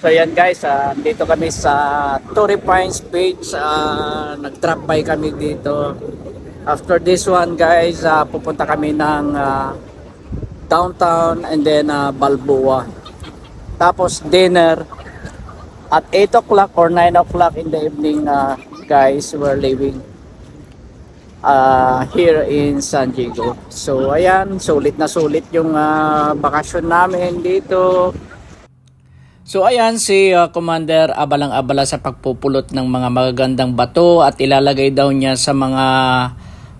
So yan guys, dito kami sa Torrey Pines Beach. Nag-drop by kami dito. After this one guys, pupunta kami ng downtown and then Balboa. Tapos dinner at 8 o'clock or 9 o'clock in the evening guys, we're leaving here in San Diego. So ayan, sulit na sulit yung bakasyon namin dito. So ayan si Commander abalang-abala sa pagpupulot ng mga magagandang bato at ilalagay daw niya sa mga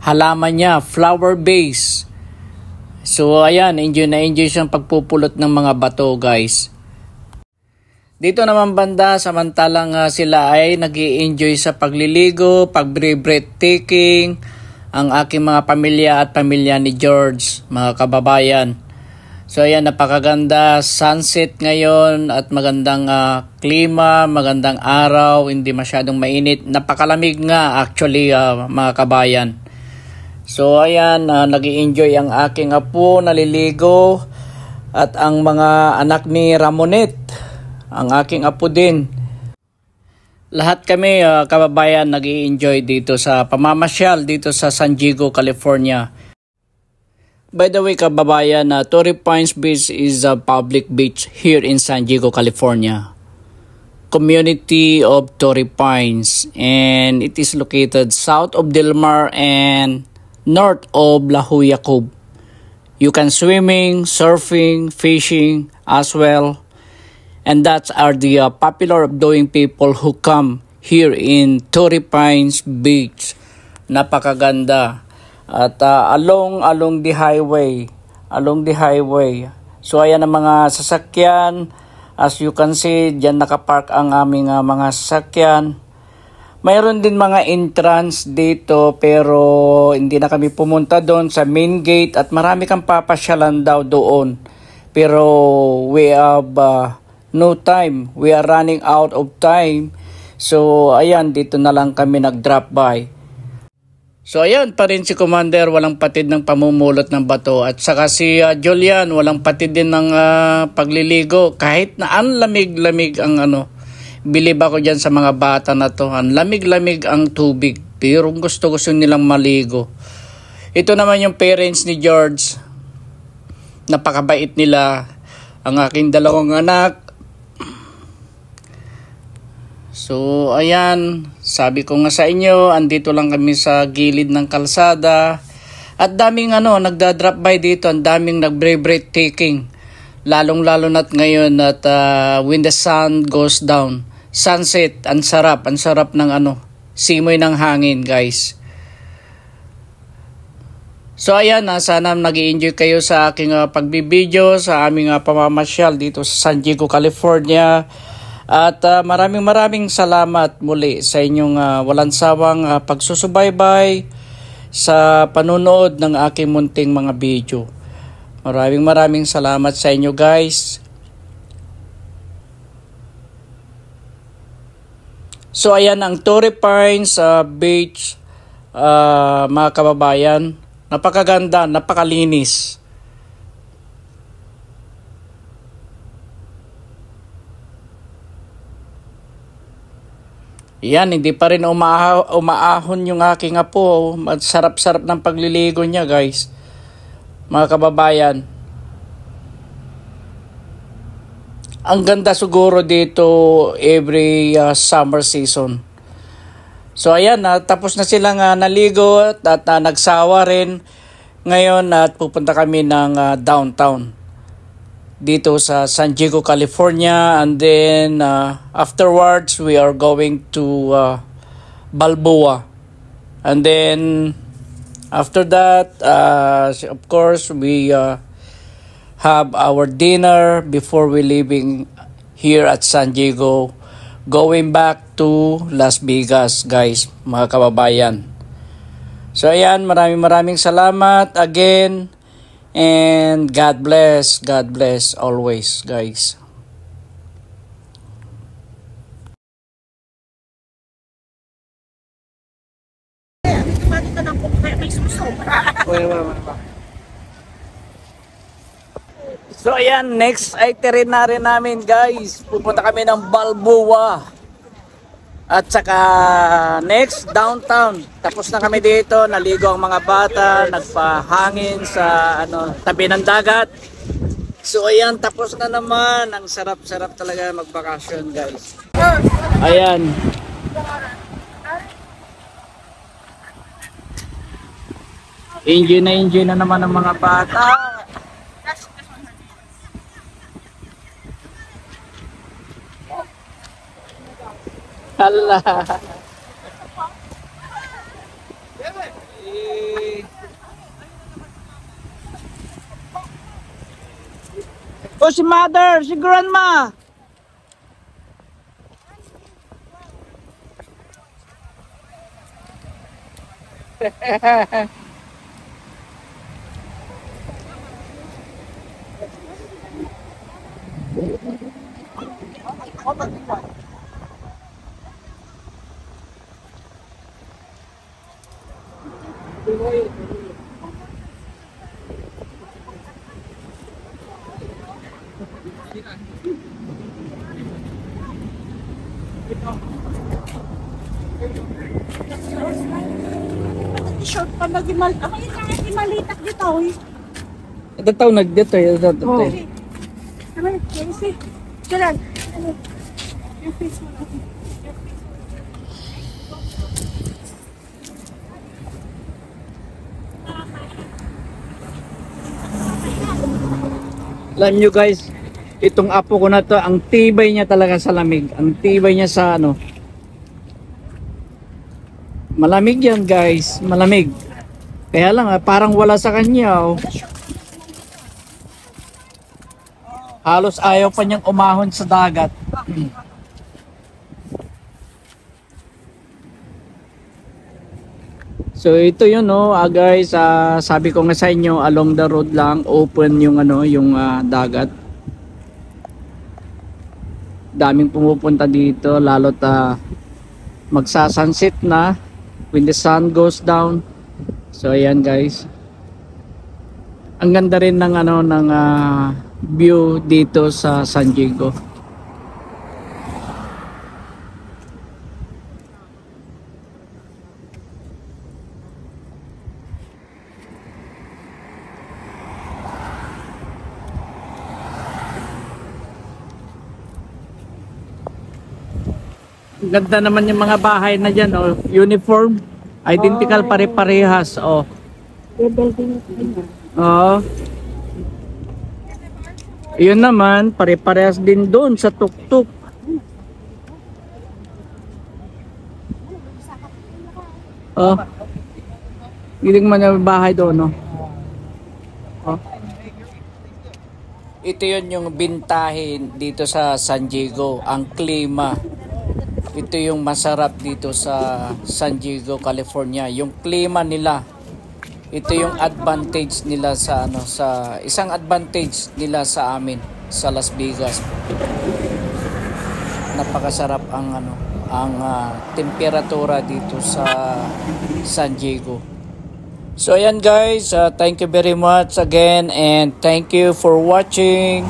halaman niya, flower base. So ayan, enjoy na enjoy siyang pagpupulot ng mga bato guys. Dito naman banda, samantalang sila ay nag-i-enjoy sa pagliligo, pag-breathtaking, ang aking mga pamilya at pamilya ni George, mga kababayan. So ayan, napakaganda sunset ngayon at magandang klima, magandang araw, hindi masyadong mainit. Napakalamig nga actually mga kabayan. So ayan, nag-i-enjoy ang aking apo, naliligo at ang mga anak ni Ramonet, ang aking apo din. Lahat kami kababayan nag-i-enjoy dito sa pamamasyal dito sa San Diego, California. By the way kababayan, Torrey Pines Beach is a public beach here in San Diego, California. Community of Torrey Pines, and it is located south of Del Mar and north of La Jolla Cove. You can swimming, surfing, fishing as well. And that are the popular doing people who come here in Torrey Pines Beach. Napakaganda. At along the highway, so ayan ang mga sasakyan. As you can see, diyan nakapark ang aming mga sasakyan. Mayroon din mga entrance dito pero hindi na kami pumunta doon sa main gate at marami kang papasyalan daw doon. Pero we have no time. We are running out of time. So ayan, dito na lang kami nag-drop by. So ayan pa rin si Commander, walang patid ng pamumulot ng bato. At saka si Julian, walang patid din ng pagliligo. Kahit na ang lamig-lamig ang bilib ako dyan sa mga bata na to. Ang lamig-lamig ang tubig. Pero gusto nilang maligo. Ito naman yung parents ni George. Napakabait nila. Ang aking dalawang anak. So ayan, sabi ko nga sa inyo, andito lang kami sa gilid ng kalsada. At daming nagda-drop by dito, ang daming nag-breathtaking. Lalong-lalo na't ngayon at when the sun goes down. Sunset, ang sarap ng simoy ng hangin guys. So ayan, sana nag-i-enjoy kayo sa aking pagbibideo sa aming pamamasyal dito sa San Diego, California. At maraming salamat muli sa inyong walang sawang pagsusubaybay sa panunood ng aking munting mga video. Maraming salamat sa inyo guys. So ayan ang Torrey Pines Beach, mga kababayan. Napakaganda, napakalinis. Yan, hindi pa rin umaahon yung aking apo. Sarap-sarap ng pagliligo niya guys, mga kababayan. Ang ganda siguro dito every summer season. So ayan, tapos na silang naligo at nagsawa rin. Ngayon at pupunta kami ng downtown dito sa San Diego, California, and then afterwards we are going to Balboa, and then after that of course we have our dinner before we leaving here at San Diego, going back to Las Vegas guys, mga kababayan. So ayan, maraming salamat again. And God bless always guys. So ayan, next itinerary namin guys. Pupunta kami ng Balboa. At saka next downtown. Tapos na kami dito, naligo ang mga bata, nagpahangin sa tabi ng dagat. So ayan, tapos na naman. Ang sarap-sarap talaga magbakasyon guys. Ayan. Enjoy na naman ang mga bata. Hala. Oh, si mother, si grandma. Short pa nag-imal. Ako yung nangit-imalitak dito. Ito tao nagdito. Ito. Naman, yung see. Jalan. Yung face mo natin. Alam nyo guys, itong apo ko na to, ang tibay niya talaga sa lamig. Ang tibay niya sa malamig yan guys, malamig. Kaya lang parang wala sa kanya. Halos ayaw pa niyang umahon sa dagat. So ito yun guys, sabi ko nga sa inyo, along the road lang, open yung yung dagat. Daming pumupunta dito, lalo't magsasunset na when the sun goes down. So ayan guys. Ang ganda rin ng view dito sa San Diego. Ganda naman yung mga bahay na dyan, uniform, identical, pare-parehas, Yun naman, pare-parehas din doon sa tuktok. Giling man yung bahay doon, Ito yun yung bintahin dito sa San Diego, ang klima. Ito yung masarap dito sa San Diego, California, yung klima nila. Ito yung advantage nila sa isang advantage nila sa amin sa Las Vegas. Napakasarap ang temperatura dito sa San Diego. So ayan guys, thank you very much again and thank you for watching.